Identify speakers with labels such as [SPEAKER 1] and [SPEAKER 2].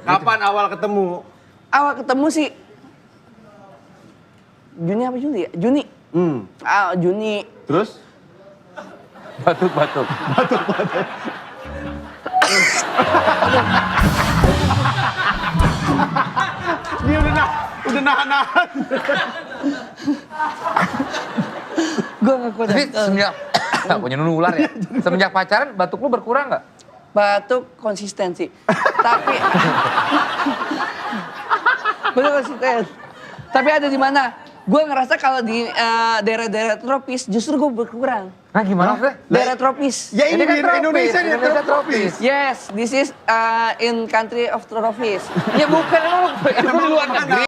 [SPEAKER 1] Kapan awal ketemu?
[SPEAKER 2] Awal ketemu sih Juni apa Juli ya? Juni. Juni.
[SPEAKER 1] Terus?
[SPEAKER 3] Batuk-batuk.
[SPEAKER 1] Dia udah nahan-nahan.
[SPEAKER 2] Gue gak kuat.
[SPEAKER 3] Tapi semenjak, punya nular ya. Semenjak pacaran batuk lu berkurang nggak?
[SPEAKER 2] Batuk konsistensi. Tapi betul konsisten. Tapi ada di mana? Gue ngerasa kalau di daerah-daerah tropis justru gue berkurang.
[SPEAKER 3] Nah gimana maksudnya?
[SPEAKER 2] Daerah tropis.
[SPEAKER 1] Ya ini
[SPEAKER 3] kan
[SPEAKER 1] di
[SPEAKER 3] tropis,
[SPEAKER 1] Indonesia dia
[SPEAKER 3] Indonesia
[SPEAKER 1] tropis.
[SPEAKER 2] Yes, this is in country of tropis.
[SPEAKER 3] Ya bukan, emang lu di luar negeri.